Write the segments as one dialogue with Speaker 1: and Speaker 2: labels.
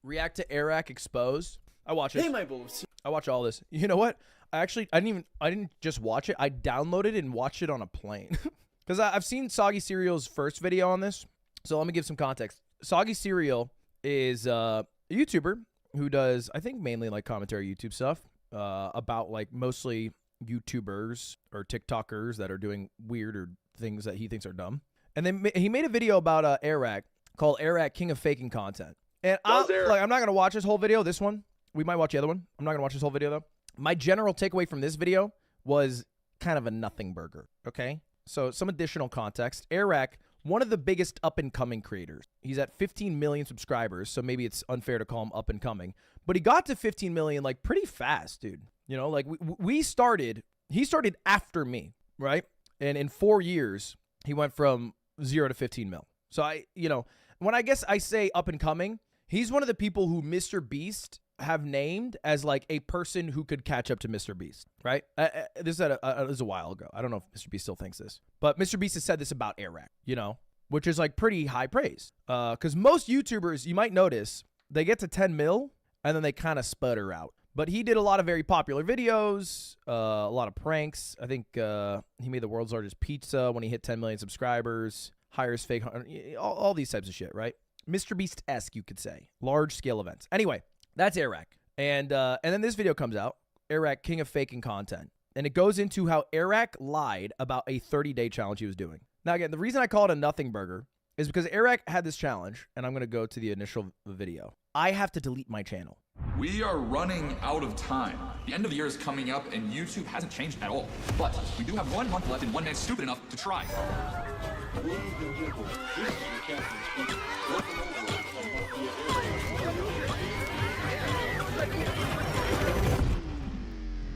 Speaker 1: React to Airrack Exposed. I watch it.
Speaker 2: Hey, my boobs.
Speaker 1: I watch all this. You know what? I didn't just watch it. I downloaded it and watched it on a plane. Because I've seen Soggy Cereal's first video on this. So let me give some context. Soggy Cereal is a YouTuber who does, I think, mainly like commentary YouTube stuff about like mostly YouTubers or TikTokers that are doing weird or things that he thinks are dumb. And then he made a video about Airrack called Airrack King of Faking Content. And I'm not going to watch this whole video, this one. We might watch the other one. I'm not going to watch this whole video, though. My general takeaway from this video was kind of a nothing burger, okay? So some additional context. Airrack, one of the biggest up-and-coming creators. He's at 15 million subscribers, so maybe it's unfair to call him up-and-coming. But he got to 15 million, like, pretty fast, dude. You know, like, he started after me, right? And in 4 years, he went from 0 to 15 mil. So when I guess I say up-and-coming, he's one of the people who Mr. Beast have named as like a person who could catch up to Mr. Beast, right? This is a while ago. I don't know if Mr. Beast still thinks this, but Mr. Beast has said this about Airrack, you know, which is like pretty high praise. Because most YouTubers, you might notice, they get to 10 mil and then they kind of sputter out. But he did a lot of very popular videos, a lot of pranks. I think he made the world's largest pizza when he hit 10 million subscribers, hires fake, all these types of shit, right? Mr. Beast-esque, you could say. Large scale events. Anyway, that's Airrack. And then this video comes out, Airrack King of Faking Content. And it goes into how Airrack lied about a 30-day challenge he was doing. Now, again, the reason I call it a nothing burger is because Airrack had this challenge, and I'm going to go to the initial video. I have to delete my channel.
Speaker 3: We are running out of time. The end of the year is coming up, and YouTube hasn't changed at all. But we do have 1 month left, and one man's stupid enough to try.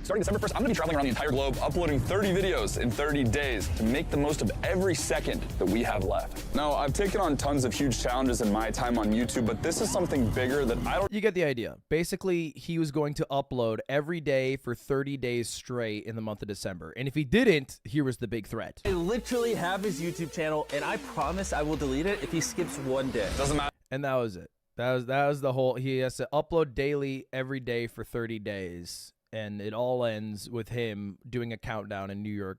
Speaker 4: Starting December 1st, I'm going to be traveling around the entire globe, uploading 30 videos in 30 days to make the most of every second that we have left. Now, I've taken on tons of huge challenges in my time on YouTube, but this is something bigger that I don't...
Speaker 1: You get the idea. Basically, he was going to upload every day for 30 days straight in the month of December. And if he didn't, here was the big threat.
Speaker 2: I literally have his YouTube channel, and I promise I will delete it if he skips one day.
Speaker 4: Doesn't matter.
Speaker 1: And that was it. That was the whole... He has to upload daily every day for 30 days. And it all ends with him doing a countdown in New York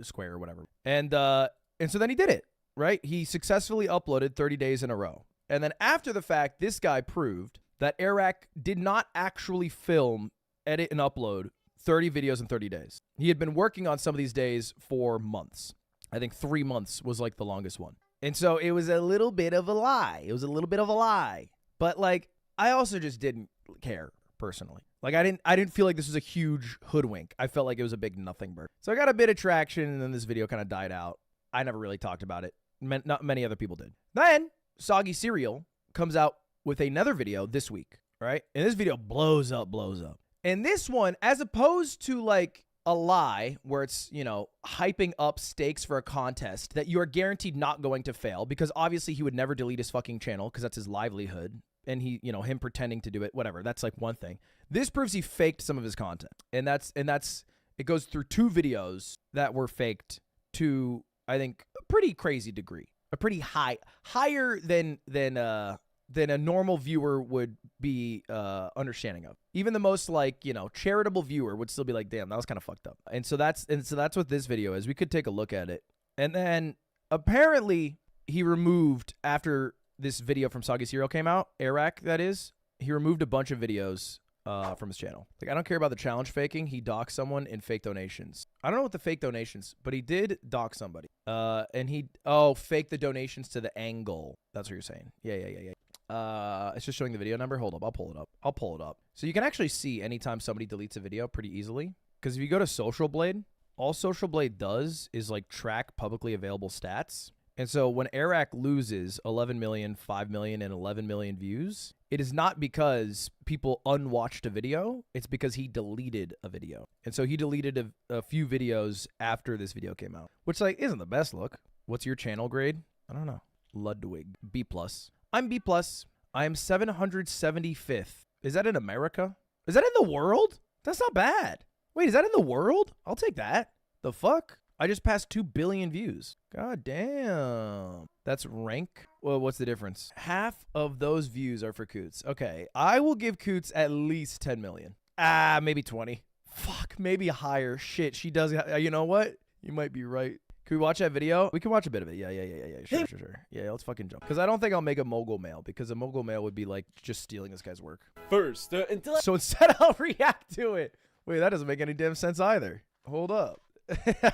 Speaker 1: Square or whatever. And so then he did it, right? He successfully uploaded 30 days in a row. And then after the fact, this guy proved that Airrack did not actually film, edit, and upload 30 videos in 30 days. He had been working on some of these days for months. I think 3 months was like the longest one. And so it was a little bit of a lie. It was a little bit of a lie. But like, I also just didn't care personally. Like, I didn't feel like this was a huge hoodwink. I felt like it was a big nothing burger. So I got a bit of traction, and then this video kind of died out. I never really talked about it. Not many other people did. Then Soggy Cereal comes out with another video this week, right? And this video blows up. And this one, as opposed to like a lie where it's, you know, hyping up stakes for a contest that you are guaranteed not going to fail, because obviously he would never delete his fucking channel because that's his livelihood. And he, you know, him pretending to do it, whatever. That's like one thing. This proves he faked some of his content. And that's it goes through 2 videos that were faked to, I think, a pretty crazy degree. A pretty higher than a normal viewer would be understanding of. Even the most, like, you know, charitable viewer would still be like, damn, that was kind of fucked up. And so that's what this video is. We could take a look at it. And then apparently he removed, after this video from Soggy Cereal came out, Airrack, that is, he removed a bunch of videos from his channel. Like, I don't care about the challenge faking. He doxed someone in fake donations. I don't know what the fake donations, but he did dox somebody. And he, fake the donations to the angle. That's what you're saying. Yeah. It's just showing the video number. Hold up. I'll pull it up. So you can actually see anytime somebody deletes a video pretty easily. Because if you go to Social Blade, all Social Blade does is like track publicly available stats. And so when Airrack loses 11 million, 5 million, and 11 million views, it is not because people unwatched a video. It's because he deleted a video. And so he deleted a few videos after this video came out, which like isn't the best look. What's your channel grade? I don't know. Ludwig. B+. I'm B+. I am 775th. Is that in America? Is that in the world? That's not bad. Wait, is that in the world? I'll take that. The fuck? I just passed 2 billion views. God damn. That's rank. Well, what's the difference? Half of those views are for Coots. Okay, I will give Coots at least 10 million. Maybe 20. Fuck, maybe higher. Shit, she does. You know what? You might be right. Can we watch that video? We can watch a bit of it. Yeah. Sure. Yeah, let's fucking jump. Because I don't think I'll make a mogul mail, because a mogul mail would be like just stealing this guy's work.
Speaker 5: First,
Speaker 1: So instead, I'll react to it. Wait, that doesn't make any damn sense either. Hold up.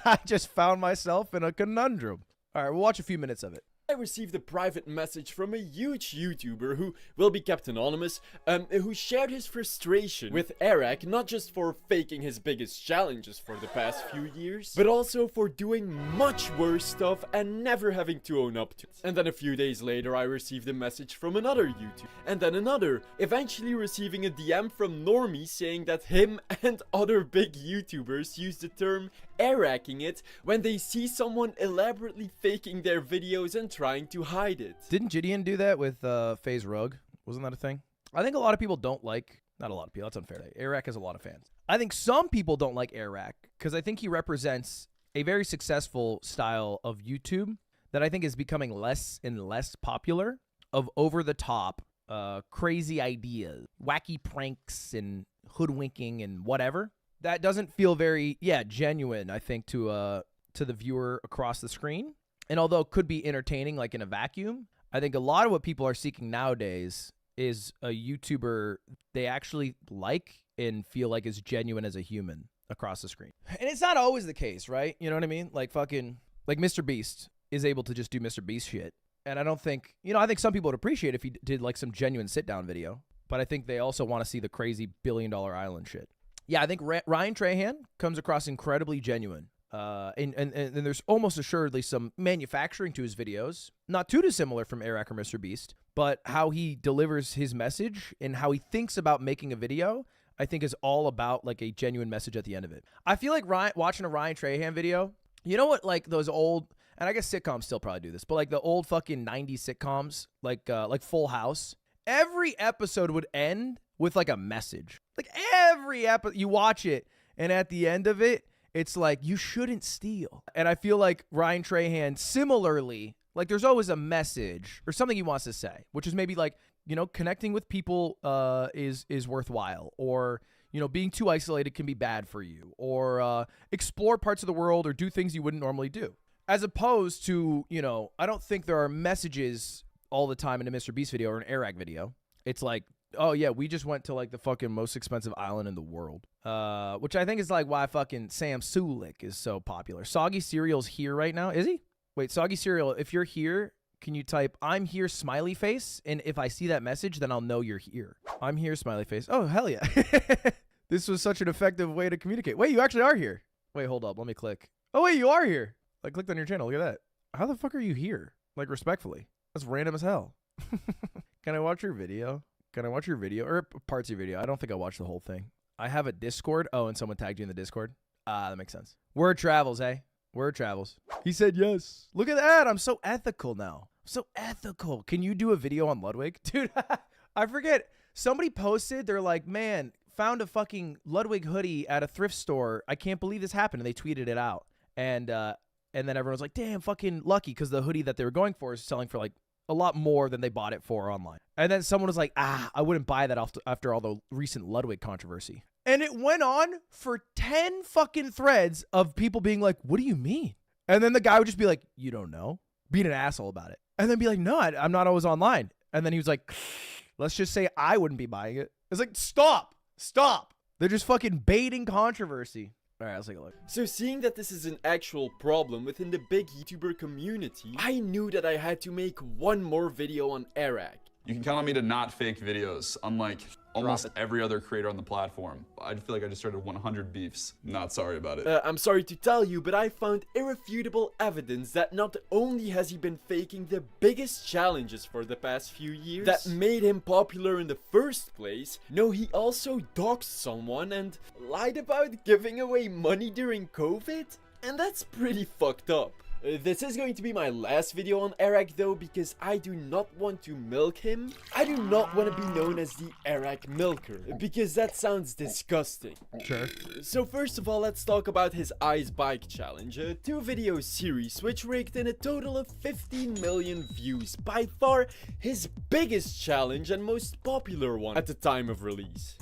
Speaker 1: I just found myself in a conundrum. All right, we'll watch a few minutes of it.
Speaker 5: I received a private message from a huge YouTuber who will be kept anonymous, who shared his frustration with Airrack, not just for faking his biggest challenges for the past few years, but also for doing much worse stuff and never having to own up to it. And then a few days later I received a message from another YouTuber, and then another, eventually receiving a DM from Normie saying that him and other big YouTubers use the term airracking it when they see someone elaborately faking their videos and trying to hide it.
Speaker 1: Didn't Gideon do that with FaZe Rug? Wasn't that a thing? I think a lot of people don't like, not a lot of people, that's unfair. Airrack has a lot of fans. I think some people don't like Airrack because I think he represents a very successful style of YouTube that I think is becoming less and less popular, of over-the-top, crazy ideas, wacky pranks and hoodwinking and whatever. That doesn't feel very, genuine, I think, to the viewer across the screen. And although it could be entertaining, like in a vacuum, I think a lot of what people are seeking nowadays is a YouTuber they actually like and feel like is genuine as a human across the screen. And it's not always the case, right? You know what I mean? Like like Mr. Beast is able to just do Mr. Beast shit. And I don't think, I think some people would appreciate if he did like some genuine sit-down video. But I think they also want to see the crazy billion-dollar island shit. Yeah, I think Ryan Trahan comes across incredibly genuine. And there's almost assuredly some manufacturing to his videos. Not too dissimilar from Airrack or Mr. Beast, but how he delivers his message and how he thinks about making a video, I think is all about like a genuine message at the end of it. I feel like watching a Ryan Trahan video, you know what, like those old, and I guess sitcoms still probably do this, but like the old fucking 90s sitcoms, like Full House, every episode would end with like a message. Like every episode, you watch it, and at the end of it, it's like, you shouldn't steal. And I feel like Ryan Trahan, similarly, like there's always a message or something he wants to say, which is maybe like, connecting with people is worthwhile, or, being too isolated can be bad for you, or explore parts of the world or do things you wouldn't normally do. As opposed to, I don't think there are messages all the time in a Mr. Beast video or an Airrack video. It's like, oh yeah, we just went to like the fucking most expensive island in the world. Which I think is like why fucking Sam Sulik is so popular. Soggy Cereal's here right now. Is he? Wait, Soggy Cereal, if you're here, can you type I'm here smiley face? And if I see that message, then I'll know you're here. I'm here smiley face. Oh, hell yeah. This was such an effective way to communicate. Wait, you actually are here. Wait, hold up. Let me click. Oh, wait, you are here. I clicked on your channel. Look at that. How the fuck are you here? Like, respectfully. That's random as hell. Can I watch your video? Can I watch your video? Or parts of your video? I don't think I watched the whole thing. I have a Discord. Oh, and someone tagged you in the Discord. That makes sense. Word travels, eh? Word travels. He said yes. Look at that. I'm so ethical now. So ethical. Can you do a video on Ludwig? Dude, I forget. Somebody posted, they're like, man, found a fucking Ludwig hoodie at a thrift store. I can't believe this happened. And they tweeted it out. And then everyone was like, damn, fucking lucky, because the hoodie that they were going for is selling for like a lot more than they bought it for online. And then someone was like, I wouldn't buy that after all the recent Ludwig controversy. And it went on for 10 fucking threads of people being like, what do you mean? And then the guy would just be like, you don't know? Being an asshole about it. And then be like, no, I'm not always online. And then he was like, let's just say I wouldn't be buying it. It's like, stop. They're just fucking baiting controversy. All right, let's take a look.
Speaker 5: So seeing that this is an actual problem within the big YouTuber community, I knew that I had to make one more video on Airrack.
Speaker 4: You can count on me to not fake videos, unlike almost every other creator on the platform. I feel like I just started 100 beefs. Not sorry about it.
Speaker 5: I'm sorry to tell you, but I found irrefutable evidence that not only has he been faking the biggest challenges for the past few years that made him popular in the first place, no, he also doxed someone and lied about giving away money during COVID, and that's pretty fucked up. This is going to be my last video on Airrack though, because I do not want to milk him. I do not want to be known as the Airrack milker, because that sounds disgusting.
Speaker 1: Sure.
Speaker 5: So first of all, let's talk about his Ice Bike Challenge, a 2-video series which raked in a total of 15 million views, by far his biggest challenge and most popular one at the time of release.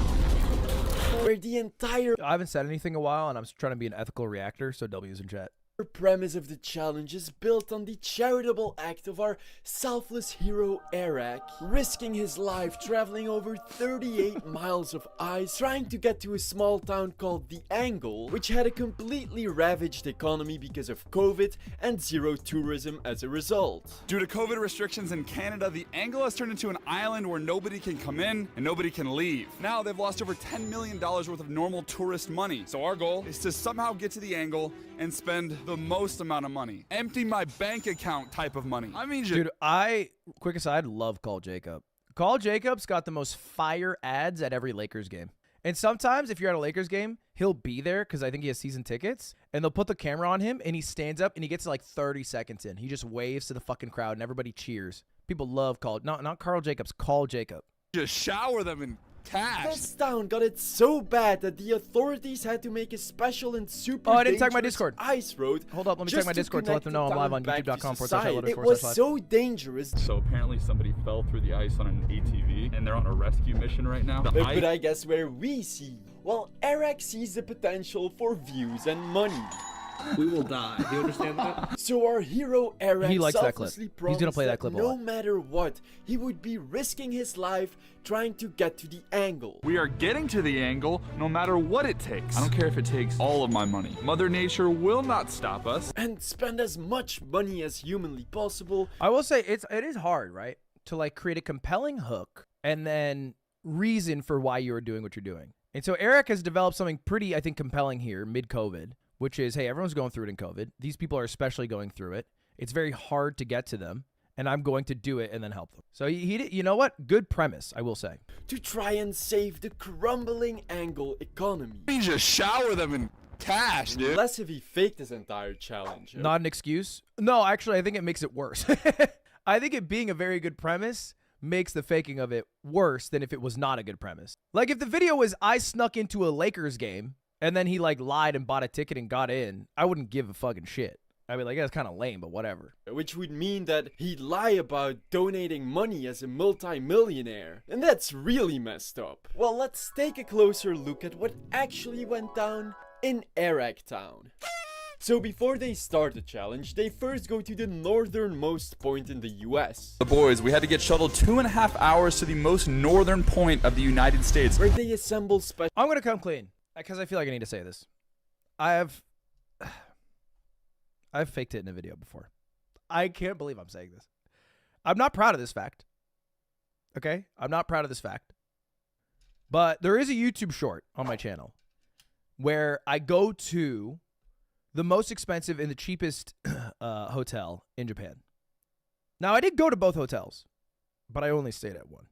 Speaker 5: Where the entire
Speaker 1: I haven't said anything in a while, and I'm trying to be an ethical reactor, so W's in chat.
Speaker 5: premise of the challenge is built on the charitable act of our selfless hero Airrack, risking his life traveling over 38 miles of ice, trying to get to a small town called The Angle, which had a completely ravaged economy because of COVID and zero tourism as a result.
Speaker 4: Due to COVID restrictions in Canada, the Angle has turned into an island where nobody can come in and nobody can leave. Now they've lost over $10 million worth of normal tourist money. So our goal is to somehow get to the Angle and spend the most amount of money. Empty my bank account type of money. I mean,
Speaker 1: Dude, quick aside, love Call Jacob. Call Jacob's got the most fire ads at every Lakers game. And sometimes if you're at a Lakers game, he'll be there because I think he has season tickets, and they'll put the camera on him and he stands up and he gets to like 30 seconds in. He just waves to the fucking crowd and everybody cheers. People love not Carl Jacobs, Call Jacob.
Speaker 4: just shower them in cash.
Speaker 5: This town got it so bad that the authorities had to make a special and super
Speaker 1: I didn't tag my
Speaker 5: dangerous
Speaker 1: Discord.
Speaker 5: ice road.
Speaker 1: Hold up, let me
Speaker 5: just
Speaker 1: check my
Speaker 5: to
Speaker 1: Discord to let them know I'm
Speaker 5: connect
Speaker 1: live
Speaker 5: the
Speaker 1: on
Speaker 5: town back to
Speaker 1: youtube.com/.
Speaker 5: society. It was so dangerous.
Speaker 4: So apparently somebody fell through the ice on an ATV and they're on a rescue mission right now.
Speaker 5: But I guess where we see, well, Airrack sees the potential for views and money.
Speaker 2: We will die. Do you understand that?
Speaker 5: So our hero Airrack
Speaker 1: He likes that clip.
Speaker 5: selflessly
Speaker 1: He's gonna play that
Speaker 5: promised
Speaker 1: clip a
Speaker 5: no
Speaker 1: lot.
Speaker 5: matter what, he would be risking his life trying to get to the Angle.
Speaker 4: We are getting to the Angle no matter what it takes. I don't care if it takes all of my money. Mother Nature will not stop us.
Speaker 5: And spend as much money as humanly possible.
Speaker 1: I will say it is hard, right? To like create a compelling hook and then reason for why you are doing what you're doing. And so Airrack has developed something pretty, I think, compelling here mid-COVID, which is, hey, everyone's going through it in COVID. These people are especially going through it. It's very hard to get to them, and I'm going to do it and then help them. So he did, you know what? Good premise, I will say.
Speaker 5: To try and save the crumbling Angle economy.
Speaker 4: We just shower them in cash, dude.
Speaker 5: Unless if he faked his entire challenge.
Speaker 1: Not an excuse. No, actually, I think it makes it worse. I think it being a very good premise makes the faking of it worse than if it was not a good premise. Like if the video was I snuck into a Lakers game and then he like lied and bought a ticket and got in, I wouldn't give a fucking shit. I'd be like, yeah, that's kind of lame, but whatever.
Speaker 5: Which would mean that he'd lie about donating money as a multi-millionaire. And that's really messed up. Well, let's take a closer look at what actually went down in Airrack Town. So before they start the challenge, they first go to the northernmost point in the US.
Speaker 4: The boys, we had to get shuttled 2.5 hours to the most northern point of the United States.
Speaker 5: Where they assemble special
Speaker 1: I'm going to come clean because I feel like I need to say this. I've faked it in a video before. I can't believe I'm saying this. I'm not proud of this fact. Okay? I'm not proud of this fact. But there is a YouTube short on my channel where I go to the most expensive and the cheapest hotel in Japan. Now, I did go to both hotels, but I only stayed at one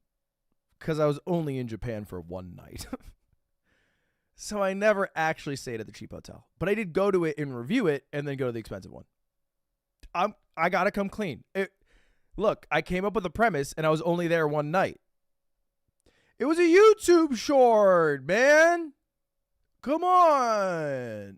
Speaker 1: because I was only in Japan for one night. So I never actually stayed at the cheap hotel, but I did go to it and review it and then go to the expensive one. I got to come clean. Look, I came up with a premise and I was only there one night. It was a YouTube short, man. Come on.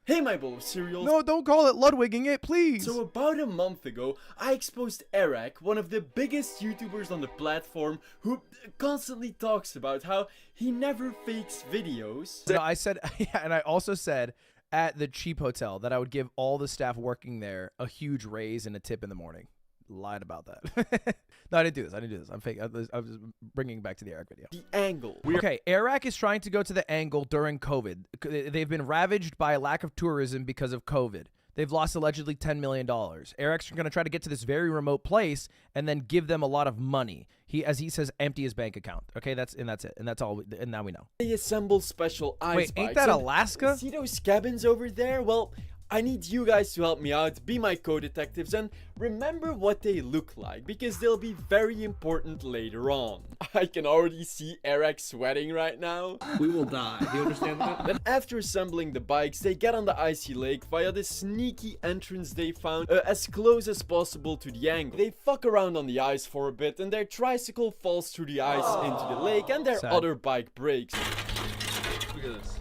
Speaker 5: Hey, my bowl of cereal.
Speaker 1: No, don't call it Ludwiging it, please.
Speaker 5: So about a month ago, I exposed Airrack, one of the biggest YouTubers on the platform, who constantly talks about how he never fakes videos.
Speaker 1: No, I said, yeah, and I also said at the cheap hotel that I would give all the staff working there a huge raise and a tip in the morning. Lied about that. No, I didn't do this. I'm fake. I was bringing it back to the Airrack video.
Speaker 5: The Angle.
Speaker 1: Okay, Airrack is trying to go to the Angle during COVID. They've been ravaged by a lack of tourism because of COVID. They've lost allegedly $10 million. Airrack's going to try to get to this very remote place and then give them a lot of money. As he says, empty his bank account. Okay, that's it. And that's all. And now we know.
Speaker 5: They assemble special ice
Speaker 1: Wait,
Speaker 5: bikes.
Speaker 1: ain't that
Speaker 5: and
Speaker 1: Alaska?
Speaker 5: See those cabins over there? Well, I need you guys to help me out, be my co-detectives, and remember what they look like, because they'll be very important later on. I can already see Airrack sweating right now.
Speaker 2: We will die. Do you understand that?
Speaker 5: Then after assembling the bikes, they get on the icy lake via this sneaky entrance they found as close as possible to the angle. They fuck around on the ice for a bit, and their tricycle falls through the ice into the lake, and their other bike breaks.
Speaker 2: Look at this.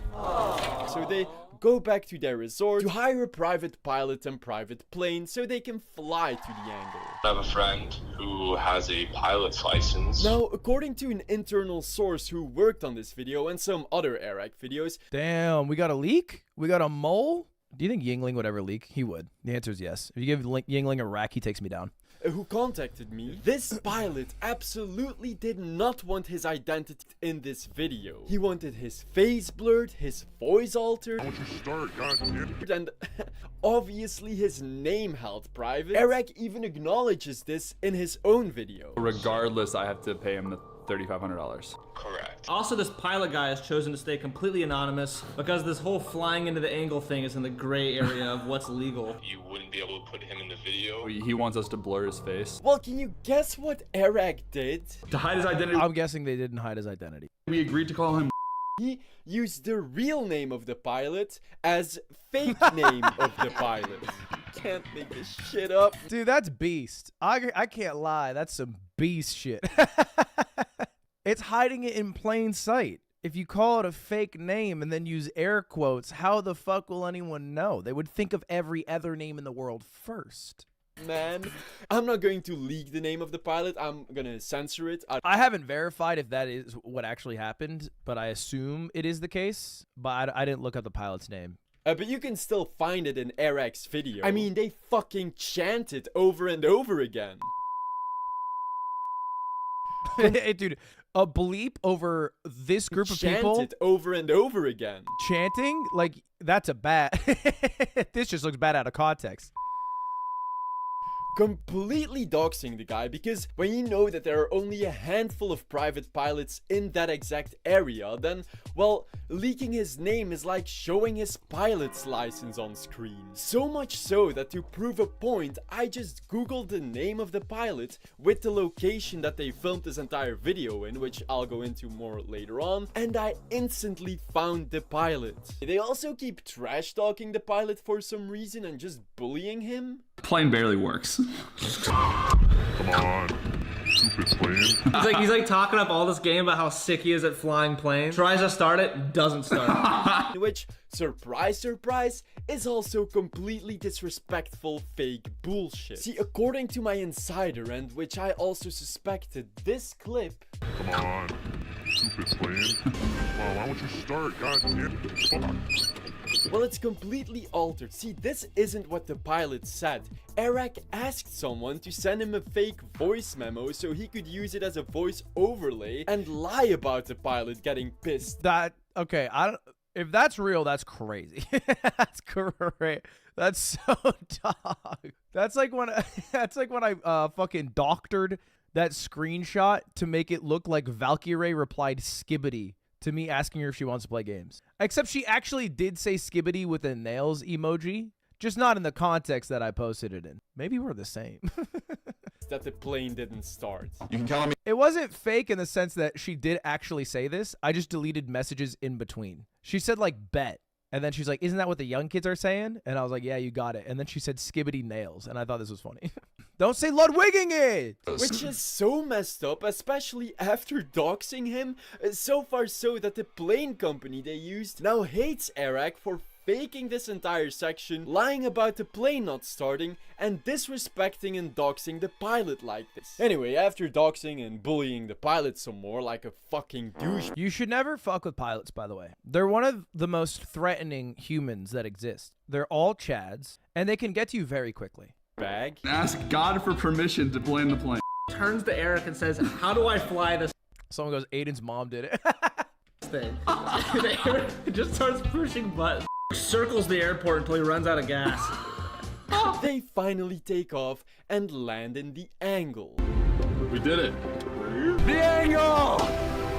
Speaker 5: So they go back to their resort to hire a private pilot and private plane so they can fly to the angle.
Speaker 6: I have a friend who has a pilot's license.
Speaker 5: Now, according to an internal source who worked on this video and some other Airrack videos...
Speaker 1: Damn, we got a leak? We got a mole? Do you think Yingling would ever leak? He would. The answer is yes. If you give Yingling a rack, he takes me down.
Speaker 5: Who contacted me, this pilot absolutely did not want his identity in this video. He wanted his face blurred, his voice altered, and obviously his name held private. Airrack even acknowledges this in his own video.
Speaker 4: Regardless, I have to pay him the $3,500.
Speaker 6: Correct.
Speaker 2: Also, this pilot guy has chosen to stay completely anonymous because this whole flying into the angle thing is in the gray area of what's legal.
Speaker 6: You wouldn't be able to put him in the video.
Speaker 4: He wants us to blur his face.
Speaker 5: Well, can you guess what Airrack did?
Speaker 2: To hide his identity,
Speaker 1: I'm guessing they didn't hide his identity.
Speaker 4: We agreed to call him.
Speaker 5: He used the real name of the pilot as fake name of the pilot. Can't make this shit up.
Speaker 1: Dude, that's beast. I can't lie. That's some beast shit. It's hiding it in plain sight. If you call it a fake name and then use air quotes, how the fuck will anyone know? They would think of every other name in the world first.
Speaker 5: Man, I'm not going to leak the name of the pilot. I'm gonna censor it.
Speaker 1: I haven't verified if that is what actually happened, but I assume it is the case. But I didn't look up the pilot's name.
Speaker 5: But you can still find it in Airrack's video. I mean, they fucking chant it over and over again.
Speaker 1: Hey, dude, a bleep over this group of people
Speaker 5: Chant it over and over again.
Speaker 1: chanting? Like, that's a bad... This just looks bad out of context.
Speaker 5: Completely doxing the guy, because when you know that there are only a handful of private pilots in that exact area, then, well, leaking his name is like showing his pilot's license on screen. So much so that to prove a point, I just googled the name of the pilot with the location that they filmed this entire video in, which I'll go into more later on, and I instantly found the pilot. They also keep trash talking the pilot for some reason and just bullying him.
Speaker 4: Plane barely works.
Speaker 7: Come on, stupid plane.
Speaker 2: he's like talking up all this game about how sick he is at flying planes. Tries to start it, doesn't start.
Speaker 5: Which, surprise, surprise, is also completely disrespectful fake bullshit. See, according to my insider, and which I also suspected, this clip...
Speaker 7: Come on, stupid plane. Well, why don't you start? God damn it. Fuck.
Speaker 5: Well, it's completely altered. See, this isn't what the pilot said. Airrack asked someone to send him a fake voice memo so he could use it as a voice overlay and lie about the pilot getting pissed.
Speaker 1: Okay, if that's real, that's crazy. That's great. That's so dog. That's like when I fucking doctored that screenshot to make it look like Valkyrie replied Skibbity to me asking her if she wants to play games. Except she actually did say Skibbity with a nails emoji, just not in the context that I posted it in. Maybe we're the same.
Speaker 5: That the plane didn't start.
Speaker 6: You can count on me.
Speaker 1: It wasn't fake in the sense that she did actually say this. I just deleted messages in between. She said like bet. And then she's like, isn't that what the young kids are saying? And I was like, yeah, you got it. And then she said Skibbity nails. And I thought this was funny. Don't say Ludwiging it!
Speaker 5: Which is so messed up, especially after doxing him. So far so that the plane company they used now hates Airrack for faking this entire section, lying about the plane not starting, and disrespecting and doxing the pilot like this. Anyway, after doxing and bullying the pilot some more like a fucking douche.
Speaker 1: You should never fuck with pilots, by the way. They're one of the most threatening humans that exist. They're all chads, and they can get to you very quickly.
Speaker 5: Bag.
Speaker 4: Ask God for permission to plane the plane.
Speaker 2: Turns to Eric and says, how do I fly this
Speaker 1: Someone goes, Aiden's mom did it.
Speaker 2: thing? And Eric just starts pushing buttons. Circles the airport until he runs out of gas.
Speaker 5: They finally take off and land in the angle.
Speaker 4: We did it.
Speaker 2: The angle!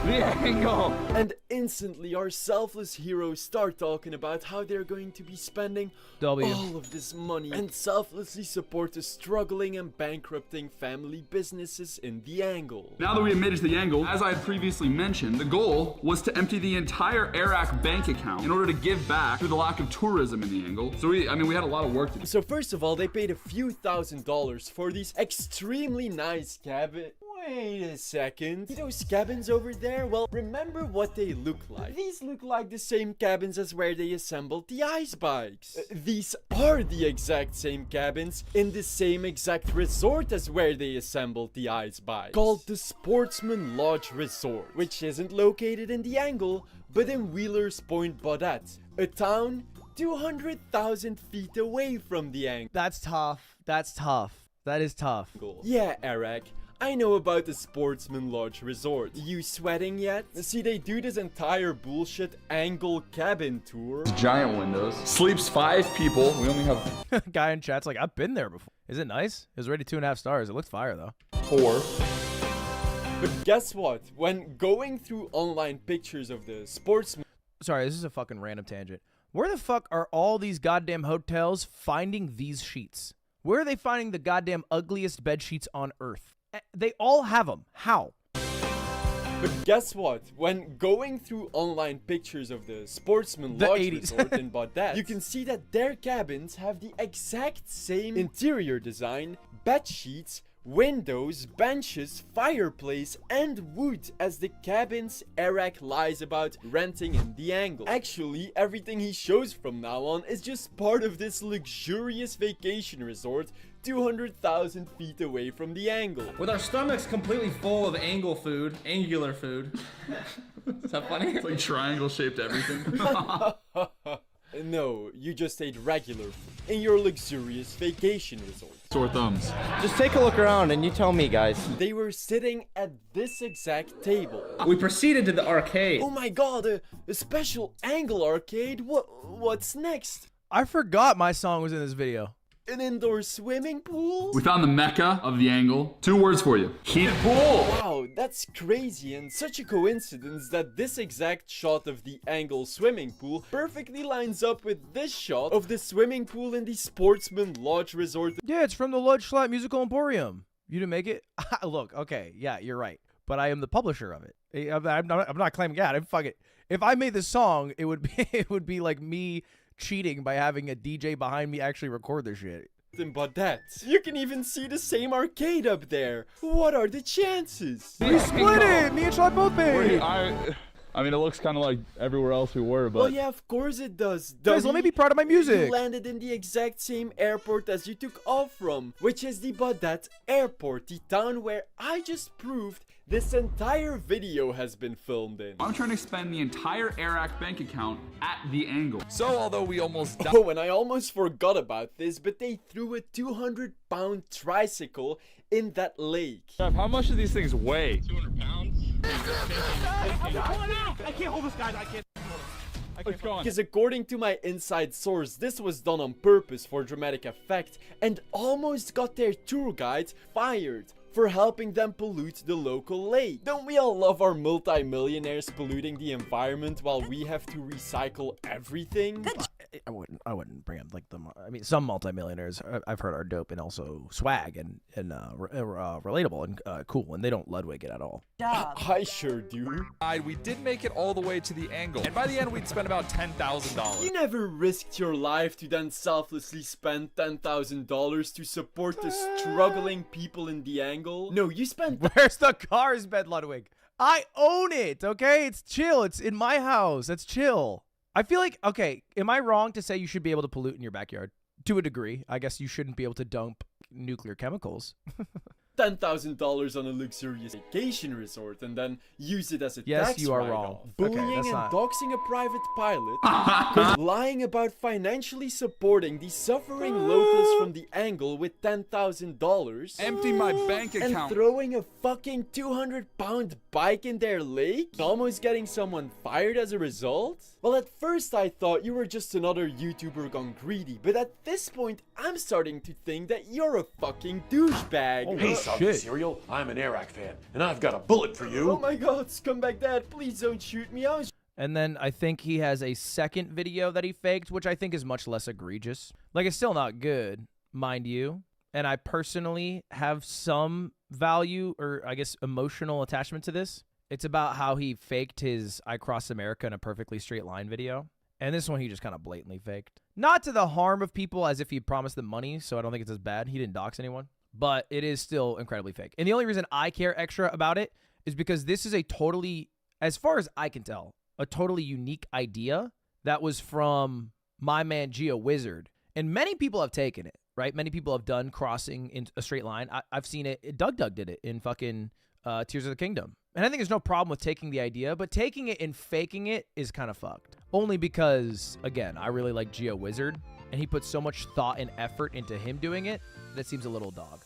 Speaker 2: The
Speaker 8: angle.
Speaker 5: And instantly our selfless heroes start talking about how they're going to be spending
Speaker 1: W.
Speaker 5: all of this money and selflessly support the struggling and bankrupting family businesses in the angle.
Speaker 4: Now that we have made it to the angle, as I had previously mentioned, the goal was to empty the entire Airrack bank account in order to give back to the lack of tourism in the angle. So we had a lot of work to do.
Speaker 5: So first of all, they paid a few $1,000s for these extremely nice cabins. Wait a second. See those cabins over there? Well, remember what they look like. These look like the same cabins as where they assembled the ice bikes. These are the exact same cabins in the same exact resort as where they assembled the ice bikes. Called the Sportsman Lodge Resort, which isn't located in the angle, but in Wheeler's Point, Baudette, a town 200,000 feet away from the angle.
Speaker 1: That's tough. That's tough. That is tough.
Speaker 5: Yeah, Airrack, I know about the Sportsman Lodge Resort. You sweating yet? See, they do this entire bullshit angle cabin tour.
Speaker 4: Giant windows. Sleeps 5 people. We only have
Speaker 1: Guy in chat's like, I've been there before. Is it nice? It was rated 2.5 stars. It looks fire though.
Speaker 4: 4.
Speaker 5: But guess what? When going through online pictures of the Sportsman...
Speaker 1: Sorry, this is a fucking random tangent. Where the fuck are all these goddamn hotels finding these sheets? Where are they finding the goddamn ugliest bed sheets on earth? They all have them. How?
Speaker 5: But guess what? When going through online pictures of the Sportsman
Speaker 1: The
Speaker 5: Lodge
Speaker 1: 80s.
Speaker 5: Resort in Baudette, you can see that their cabins have the exact same interior design, bed sheets, windows, benches, fireplace, and wood as the cabins Airrack lies about renting in the angle. Actually, everything he shows from now on is just part of this luxurious vacation resort 200,000 feet away from the angle.
Speaker 2: With our stomachs completely full of angular food. Is that funny?
Speaker 4: It's like triangle-shaped everything.
Speaker 5: No, you just ate regular food in your luxurious vacation resort.
Speaker 4: Sore thumbs.
Speaker 8: Just take a look around and you tell me, guys.
Speaker 5: They were sitting at this exact table.
Speaker 2: We proceeded to the arcade.
Speaker 5: Oh my god, a special angle arcade? What's next?
Speaker 1: I forgot my song was in this video.
Speaker 5: An indoor swimming pool?
Speaker 4: We found the mecca of the angle. 2 words for you. Heated pool.
Speaker 5: Wow, that's crazy and such a coincidence that this exact shot of the angle swimming pool perfectly lines up with this shot of the swimming pool in the Sportsman Lodge Resort.
Speaker 1: Yeah, it's from the Ludge Schlatt Musical Emporium. You didn't make it? Look, okay, yeah, you're right. But I am the publisher of it. I'm not claiming, yeah, if I made this song, it would be like me cheating by having a DJ behind me actually record this shit.
Speaker 5: In Baudette, you can even see the same arcade up there. What are the chances?
Speaker 1: We split it! Me and Schlatt both paid!
Speaker 4: I mean, it looks kind of like everywhere else we were, but...
Speaker 5: Well, yeah, of course it does.
Speaker 1: Guys, let me be proud of my music.
Speaker 5: You landed in the exact same airport as you took off from, which is the Baudette Airport, the town where I just proved this entire video has been filmed in.
Speaker 4: I'm trying to spend the entire Airrack bank account at the angle. So, although we almost died...
Speaker 5: Oh, and I almost forgot about this, but they threw a 200-pound tricycle in that lake.
Speaker 4: Jeff, how much do these things weigh?
Speaker 6: 200 pounds?
Speaker 2: I can't hold this, guys. I can't.
Speaker 4: It's gone.
Speaker 5: Because according to my inside source, this was done on purpose for dramatic effect and almost got their tour guide fired for helping them pollute the local lake. Don't we all love our multi-millionaires polluting the environment while we have to recycle everything?
Speaker 1: I wouldn't bring up like I mean, some multimillionaires I've heard are dope and also swag and relatable and cool, and they don't Ludwig it at all.
Speaker 5: I sure do.
Speaker 9: We did make it all the way to the angle, and by the end we'd spent about $10,000.
Speaker 5: You never risked your life to then selflessly spend $10,000 to support the struggling people in the angle. No, you spent...
Speaker 1: Where's the car's bed, Ludwig? I own it, okay? It's chill. It's in my house. That's chill. I feel like, okay, am I wrong to say you should be able to pollute in your backyard? To a degree. I guess you shouldn't be able to dump nuclear chemicals.
Speaker 5: $10,000 on a luxurious vacation resort and then use it as a
Speaker 1: yes,
Speaker 5: tax
Speaker 1: you are
Speaker 5: write-off.
Speaker 1: wrong.
Speaker 5: Bullying
Speaker 1: okay,
Speaker 5: and
Speaker 1: not...
Speaker 5: doxing a private pilot, lying about financially supporting the suffering locals from the angle with $10,000,
Speaker 9: Empty my bank
Speaker 5: and
Speaker 9: account.
Speaker 5: throwing a fucking 200-pound bike in their lake, almost getting someone fired as a result? Well, at first I thought you were just another YouTuber gone greedy, but at this point I'm starting to think that you're a fucking douchebag.
Speaker 1: Holy
Speaker 10: Soggy cereal. I'm an Airrack fan, and I've got a bullet for you.
Speaker 5: Oh my god, scumbag dad, please don't shoot me. I was
Speaker 1: And then I think he has a second video that he faked, which I think is much less egregious. Like, it's still not good, mind you. And I personally have some value, or I guess emotional attachment to this. It's about how he faked his I Cross America in a perfectly straight line video. And this one he just kind of blatantly faked. Not to the harm of people as if he promised them money, so I don't think it's as bad. He didn't dox anyone. But it is still incredibly fake. And the only reason I care extra about it is because this is a totally, as far as I can tell, a totally unique idea that was from my man Geo Wizard. And many people have taken it, right? Many people have done crossing in a straight line. I've seen it. Doug did it in fucking Tears of the Kingdom. And I think there's no problem with taking the idea, but taking it and faking it is kind of fucked. Only because, again, I really like Geo Wizard, and he put so much thought and effort into him doing it that it seems a little dog.